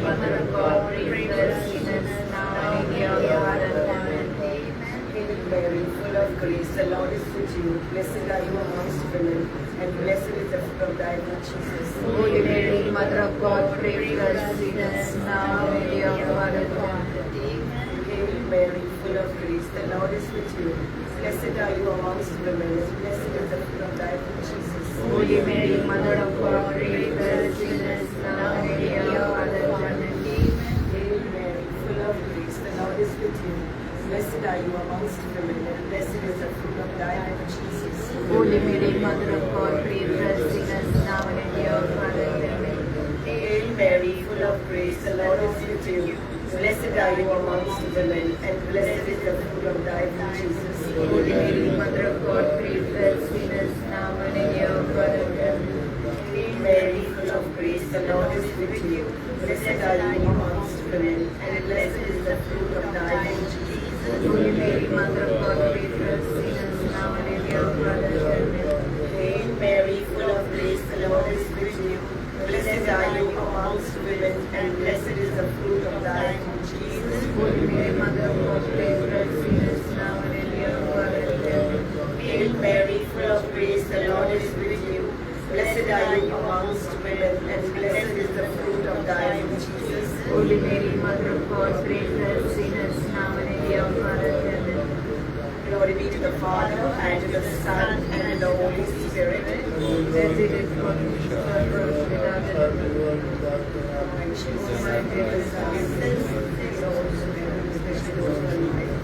Mother of God, pray for us sinners, now and in the hour of our death. Amen. Hail Mary, full of grace, the Lord is with you. Blessed are you amongst women, and blessed is the fruit of thy womb, Jesus. Holy Mary, Mother of God, pray for us sinners, now and in the hour of our death. Hail Mary, full of grace, the Lord is with you. Blessed are you amongst women, and blessed is the fruit of thy womb, Jesus. Holy Mary, Mother of God, pray for us sinners, now and in the hour of our death. Amen. Hail Mary, full of grace, the Lord is with you. Blessed are you amongst women, and blessed is the fruit of thy womb, Jesus. Holy Mary, Mother of God, pray for us sinners, now and in the hour of our death. Amen. Hail Mary, full of grace, the Lord is with you. Blessed are you amongst women, and blessed is the fruit of thy womb, Jesus. Holy Mary, Mother of God, pray for us sinners, now and in the hour of our death. Amen. Hail Mary, full of grace, the Lord is with you. Blessed are you amongst women, and blessed is the fruit of thy womb, Jesus. Holy Mary, Mother of God, pray for us sinners, now and in the hour of our death. Amen. Hail Mary, full of grace, the Lord is with you. Blessed are you amongst women, and blessed is the fruit of thy womb, Jesus. Holy Mary, Mother of God, pray for us sinners, now and in the hour of our death. Amen. Hail Mary, full of grace, the Lord is with you. Blessed are you amongst women, and blessed is the fruit of thy womb, Jesus. Holy Mary, Mother of God, pray for us sinners, now and in the hour of our death. Amen. Glory be to the Father, and to the Son, and to the Holy Spirit. As it is for me, without end.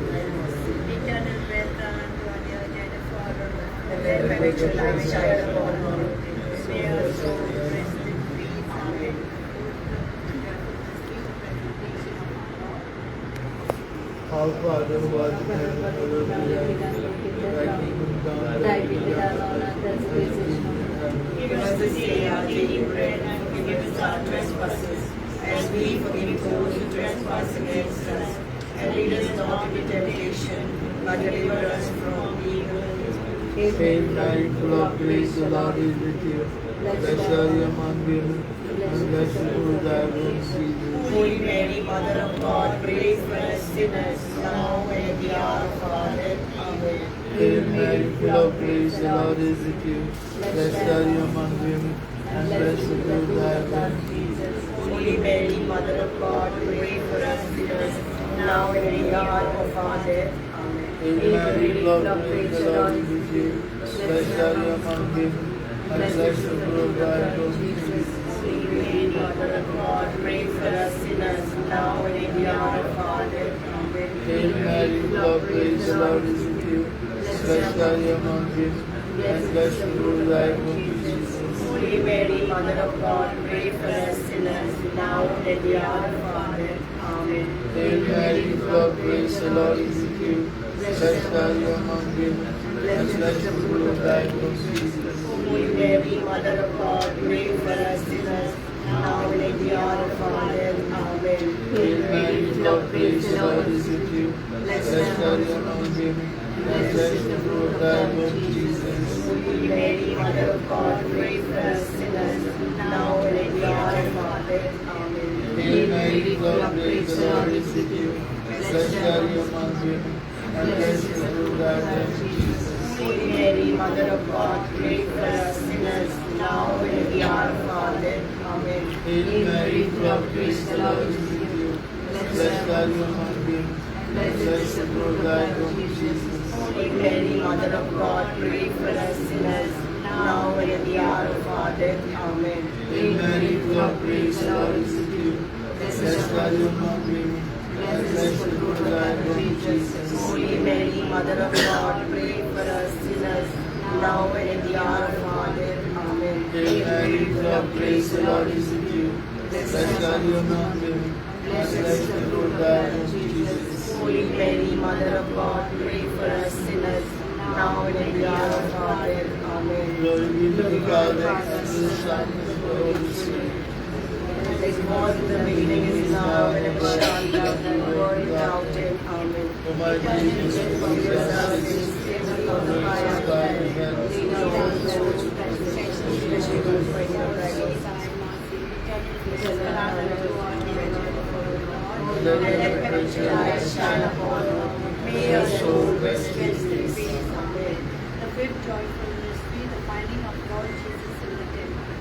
Eternal breath unto our dear Jennifer, And then perpetual life shine upon her. may her soul rest in peace. Amen. Our Father who art in heaven, hallowed be thy name. Thy kingdom come, Thy will be done on earth as it is in heaven. Give us this day our daily bread, and forgive us our trespasses, as we forgive those who trespass against us. And lead us not into temptation, but deliver us from evil. Hail Mary, full of grace, the Lord is with you. Blessed are you among women, and blessed is the fruit of thy womb, Jesus. Holy Mary, Mother of God, pray for us sinners, now and at the hour of our death. Amen. Hail Mary, full of grace, the Lord is with you. Blessed are you among women, and blessed is the fruit of thy womb, Jesus. Holy Mary, Mother of God, pray for us sinners, now and at the hour of our death. Amen. Hail Mary, full of grace, the Lord is with you. Blessed are you among women, and blessed is the fruit of thy womb, Jesus. Holy Mary, Mother of God, pray for us sinners, now and at the hour of our death. Amen. Hail Mary, full of grace, the Lord is with you. Blessed are you among women, and blessed is the fruit of thy womb, Jesus. Holy Mary, Mother of God, pray for us sinners, now and at the hour of our death. Amen. Hail Mary, full of grace, the Lord is with you. Blessed are you among women, and blessed is the fruit of thy womb, Jesus. Holy Mary, Mother of God, pray for us sinners, now and at the hour of our death. Amen. Hail Mary, full of grace, the Lord is with you. Blessed are you among women, and blessed is the fruit of thy womb, Jesus. Holy Mary, Mother of God, pray for us sinners, now and at the hour of our death. Amen. Hail Mary, full of grace, the Lord is with you. Blessed are you among women, and blessed is the fruit of thy womb, Jesus. Holy Mary, Mother of God, pray for us sinners, now and at the hour of our death. Amen. Hail Mary, full of grace, the Lord is with you. Blessed are you among women, and blessed is the fruit of thy womb, Jesus. Holy Mary, Mother of God, pray for us sinners, now and at the hour of our death. Amen. Hail Mary, full of grace, the Lord is with you. Blessed are you among women, and blessed is the fruit of thy womb, Jesus. Holy Mary, Mother of God, pray for us sinners, now and at the hour of our death. Amen. Hail Mary, full of grace, the Lord is with you. Blessed are you among women, and blessed is the fruit of thy womb, Jesus. Holy Mary, Mother of God, pray for us sinners, now and at the hour of our death. Amen. Glory be to the Father, and to the Son, and to the Holy Spirit. As it was in the beginning, is now, and ever shall be, world without end. Amen. O my Jesus, forgive us our sins, Save us from the bring us fire of back hell. to heaven. Lead us all souls to perdition, especially those who are in need of thy mercy. let the perpetual light shine upon her. May your soul rest peacefully. Amen. The fifth joyful mystery, the finding of Lord Jesus in the temple.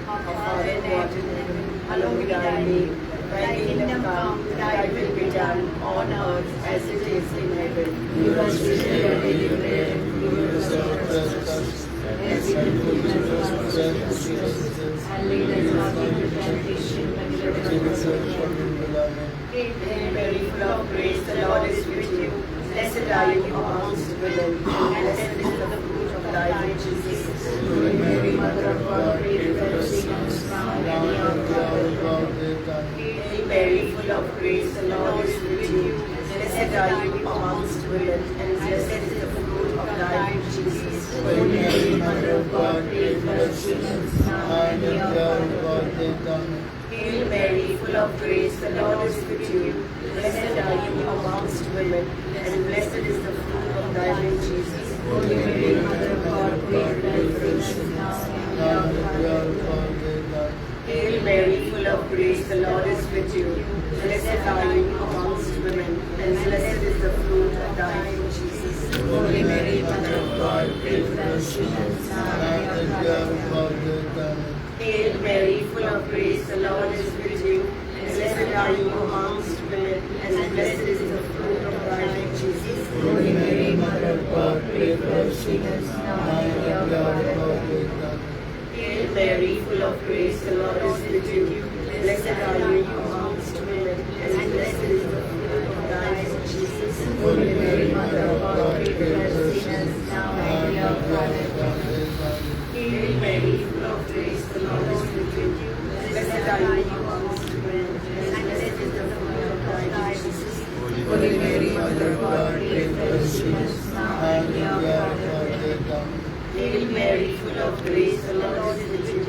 Our Our Father Father who art in heaven, hallowed be thy name. Thy kingdom come, thy will be done on earth as it is in heaven. Give us this day our daily bread, and forgive us our trespasses, as we forgive those who trespass against us. And lead us not into temptation, but deliver us from evil. Amen. Hail Mary, full of grace, the Lord is with you. Blessed are you amongst women, and blessed is the fruit of thy womb, Jesus. Holy Mary, Mother of God, pray for us sinners, now and at the hour of our death. Amen. Hail Mary, full of grace, the Lord is with you. Blessed are you amongst women, and blessed is the fruit of thy womb, Jesus. Holy Mary, Mother of God, pray for us sinners, now and at the hour of our death. Amen. Hail Mary, full of grace, the Lord is with you. Blessed are you amongst women, and blessed is the fruit of thy womb, Jesus. Holy Mary, Mother of God, pray for us sinners, now and Now at and at the the hour hour of of our our death. death. Amen. Hail Mary, full of grace, the Lord is with you. Blessed are you amongst women, and blessed is the fruit of thy womb, Jesus. Holy Mary, Mother of God, pray for us sinners, now Now and and at at the the hour hour of of our our death. death. Amen. Hail Mary, full of grace, the Lord is with you. Blessed are you amongst women, and blessed is the fruit of thy womb, Jesus. Holy Mary, Mother of God, pray for us sinners, now Now and and at at the the hour hour of of our our death. death. Amen. Hail Mary, full of grace, the Lord is with you. Blessed are you amongst women, and blessed is the fruit of thy womb, Jesus. Holy Mary, Mother of God, pray for us sinners, now and at the hour of our death. Hail Mary, full of grace, the Lord is with you. Blessed are you amongst women, and blessed is the fruit of thy womb, Jesus. Holy Mary, Mother of God, pray for us sinners, now and at the hour of our death. Hail Mary, full of grace, the Lord is with you.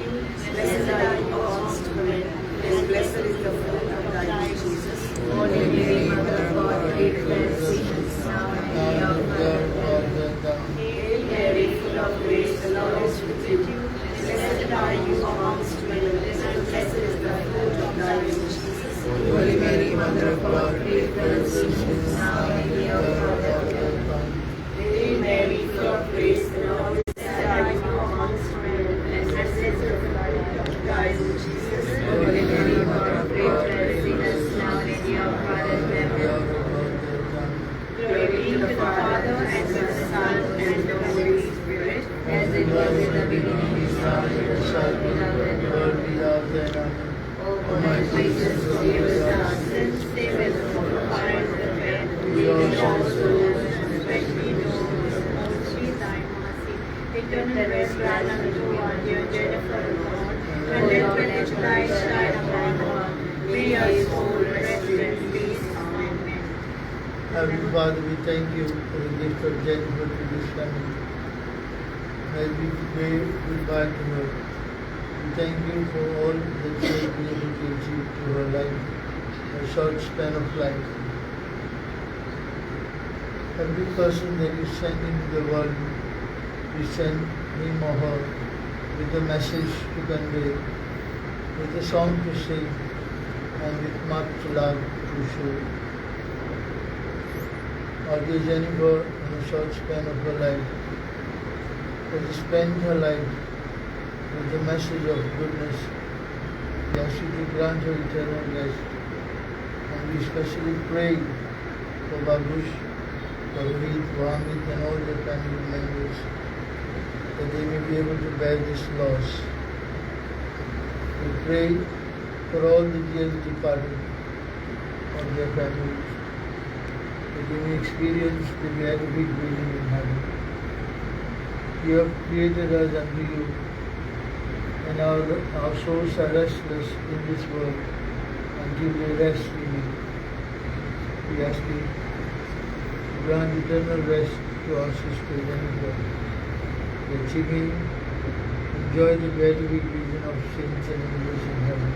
Blessed are you amongst women, and blessed is the fruit of thy womb, Jesus. Holy Mary, Mother of God, pray for us sinners, now and Now at the and hour at of the our hour of death. our death. Amen. Hail Mary, full of grace, the Lord is with you. Blessed are you amongst women, and blessed is the fruit of thy womb, Jesus. Holy Mary, Mother of God, pray for us sinners, now and at the hour of our death. Hail Mary, full of grace, the Lord is with you amongst women, and blessed is the fruit of thy womb, Jesus. Holy Mary, Mother of God, pray for us now and at the hour of our death. Glory be to the Father, and to the Son, and to the Holy Spirit. As it was in the beginning, is now, and ever shall be, world without end. Amen. O my Jesus, forgive us our sins, save us from the fire of the dead, lead us all souls, especially those most need thy mercy. Eternal rest grant unto our dear Jennifer Monserrate, and let perpetual light shine upon her. May her soul rest in peace. Amen. Heavenly Father, we thank you for the gift of Jennifer to this family. As we pray goodbye to her, we thank you for all that she has been able to achieve to her life, a short span of life. Every person that you send into the world, you send him or her with a message to convey, with a song to sing, and with much love to show. Our dear Jennifer, in a short span of her life, has spent her life with the message of goodness. We ask you to grant her eternal rest. And we especially pray for Babush, for Rohit, Mohammed, and all their family members, that they may be able to bear this loss. We pray for all the dearly departed of their families, that they may experience the beatific vision in heaven. You have created us unto you, and our souls are restless in this world until they rest in you. We ask you to grant eternal rest to our sister Jennifer, that she may enjoy the beatific vision of saints and angels in heaven,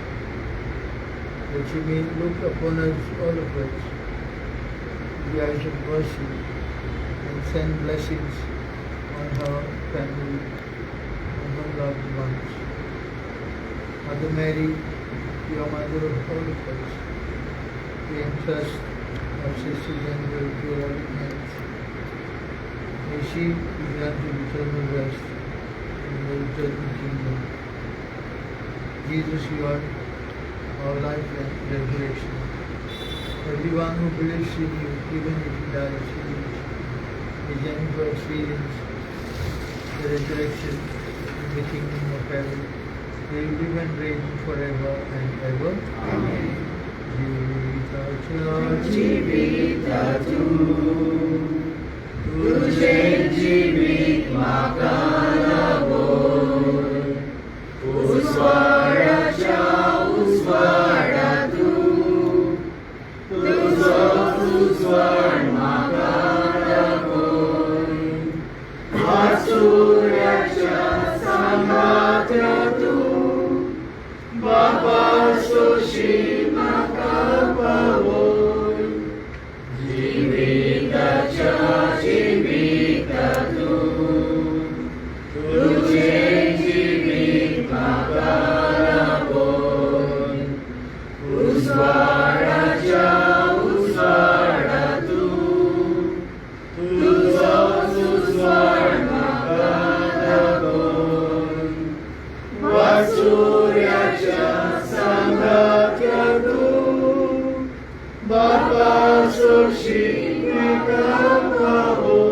that she may look upon us, all of us, with the eyes of mercy, and send blessings on her family and her loved ones. Mother Mary, you are Mother of all of us. We entrust our Sister Jennifer to your loving hands. May she be granted eternal rest in the eternal kingdom. Jesus, you are our life and resurrection. Everyone who believes in you, even if he dies, he lives. May Jennifer experience the resurrection in the kingdom of heaven. They live and reign forever and ever. Amen. Jivita tu, तुझे जीवित मागाला बोल, उस्वाडाच्या उस्वाडा तू, तुझं उस्वाड मागाला बोल, वासुऱ्याच्या सांगात्या तू, बाबा सोशी माका पावोल, जीविताच्या जीवित तू, तुझे जीवित मागाला बोल, उस्वाडाच्या उस्वाडा तू, तुझं उस्वाड मागाला बोल, वासुऱ्याच्या सांगात्या तू, बाबा सोशी माका पावोल.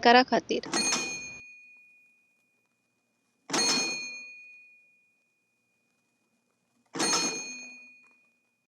करा खातीर